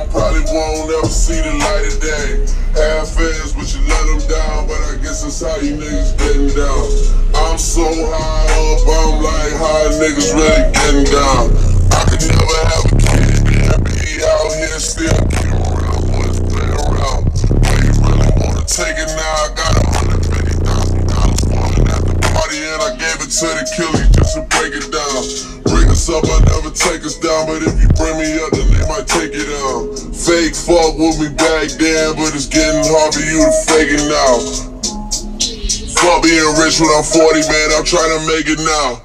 Probably won't ever see the light of day. Half-ass, but you let them down. But I guess that's how you niggas getting down. I'm so high up, I'm like, how niggas really getting down? I could never have a kid, be out here still get around, boys play around. But you really wanna take it now? I got $150,000 falling at the party, and I gave it to the killer just to break it down. Bring us up, I never take us down, but if you bring me up, then they might take it down. Fake fuck with me back then, but it's getting hard for you to fake it now. Fuck being rich when I'm 40, man, I'm trying to make it now.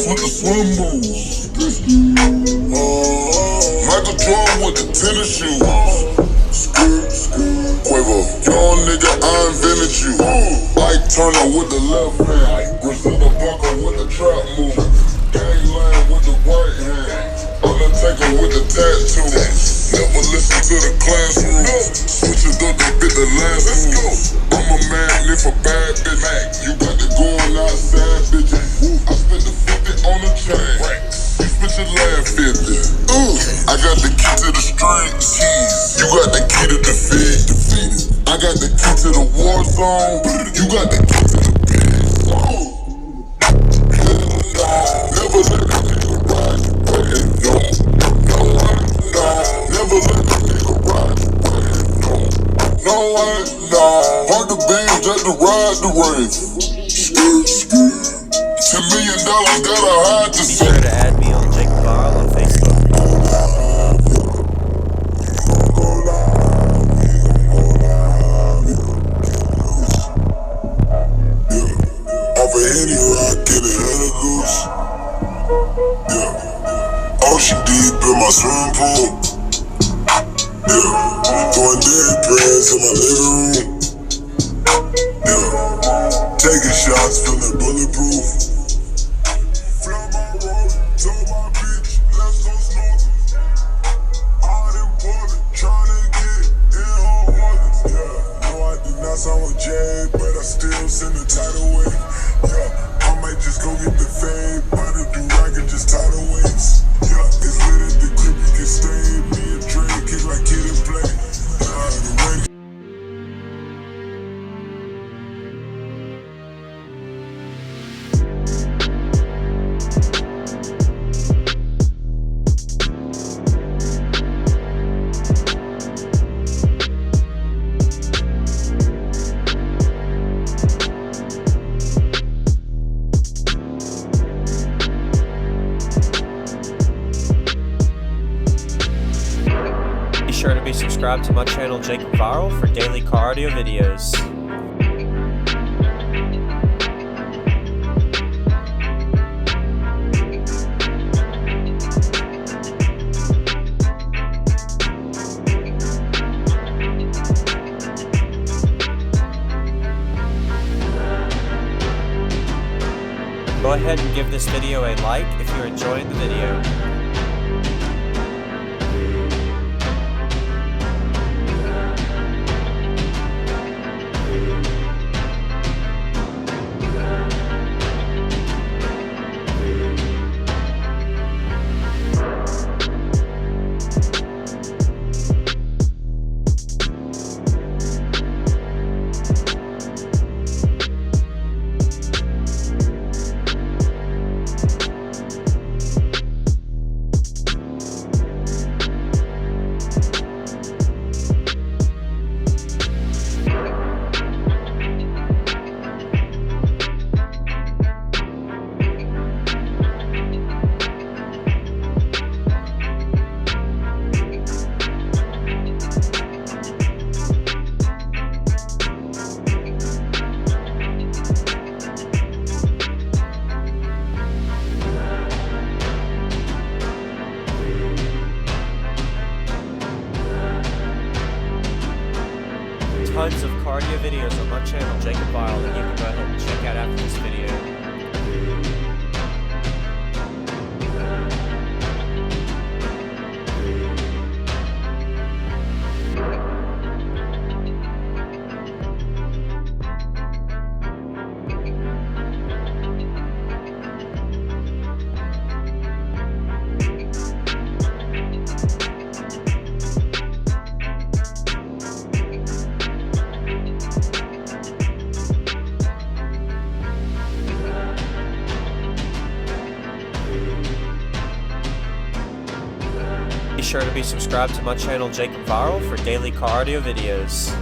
With the swim moves, Michael Jordan with the tennis shoes. Quavo, young nigga, I invented you. Ike Turner with the left hand, Griselda Bucker with the trap move, Gangland with the right hand, Undertaker with the tattoos. Never listen to the classroom. Switch it up, they fit the last move. I'm a magnet for bad bitch. You got the going outside, bitch. I spent the 50 on the chain. You spent your last 50. I got the key to the streets. You got the key to defeat. I got the key to the war zone. You got the key to the peace. Never let a nigga ride away. Never let a nigga ride away. No. Hard to beam, just to ride the race. $10 million, gotta hide the Be sure to add me on JacobViral on Facebook. Off a Henny rock, get a head of goose. Ocean deep in my swimming pool. Throwing dead prayers in my living room. Taking shots, feeling bulletproof. Flow my road, told my bitch, let's go snorkel. All important, tryna get in her organs. No, I did not sound with Jay, but I still send the title away. I might just go get the fade, but if do I can just tie the weights. It's lit at the clip, you can stay. Me and Dre kick like kid and play. The way Be sure to be subscribed to my channel JacobViral for daily car audio videos. Go ahead and give this video a like if you're enjoying the video. my channel, JacobViral, that you can go ahead and check out after this video. Be sure to be subscribed to my channel, JacobViral, for daily car audio videos.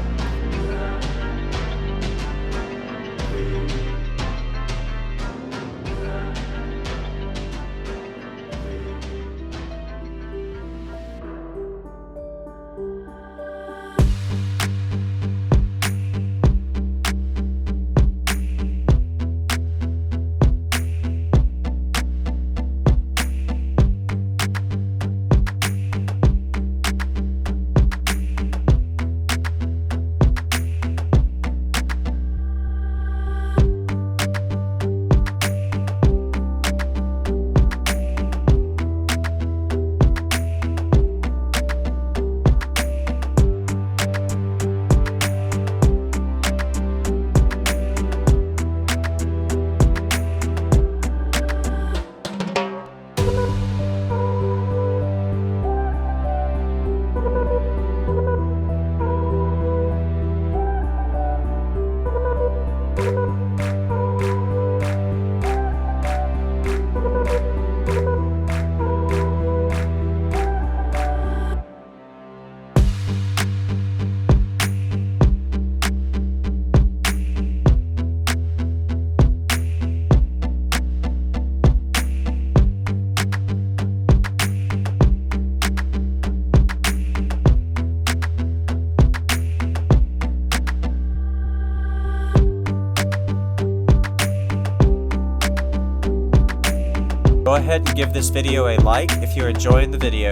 Go ahead and give this video a like if you're enjoying the video.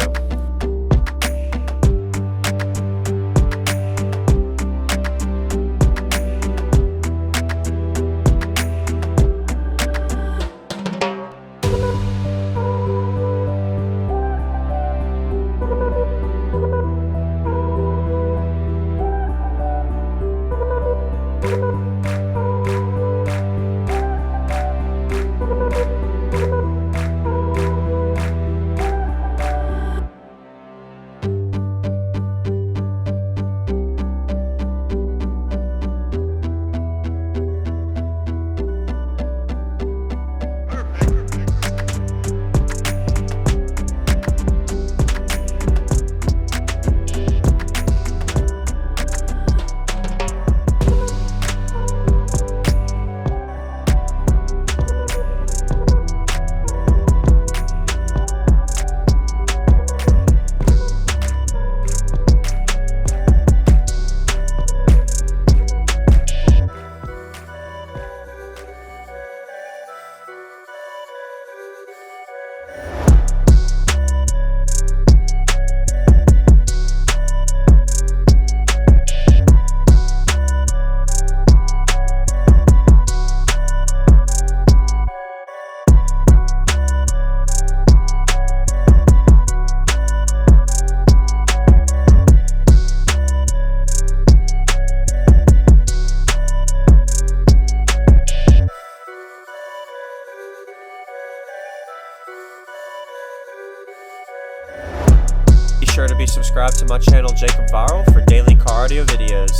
Be sure to be subscribed to my channel, JacobViral, for daily car audio videos.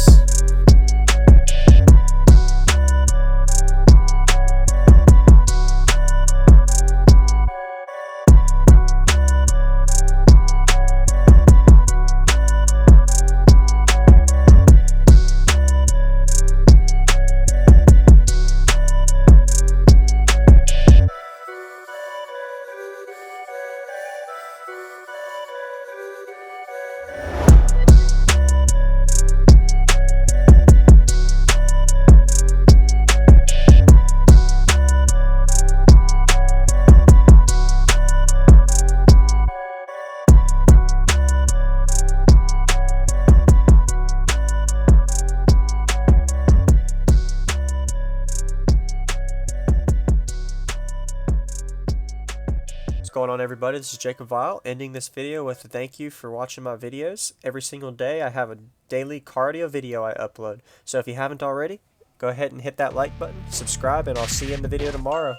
going on, everybody? This is JacobViral, ending this video with a thank you for watching my videos. Every single day I have a daily cardio video I upload. So if you haven't already, go ahead and hit that like button, subscribe, and I'll see you in the video tomorrow.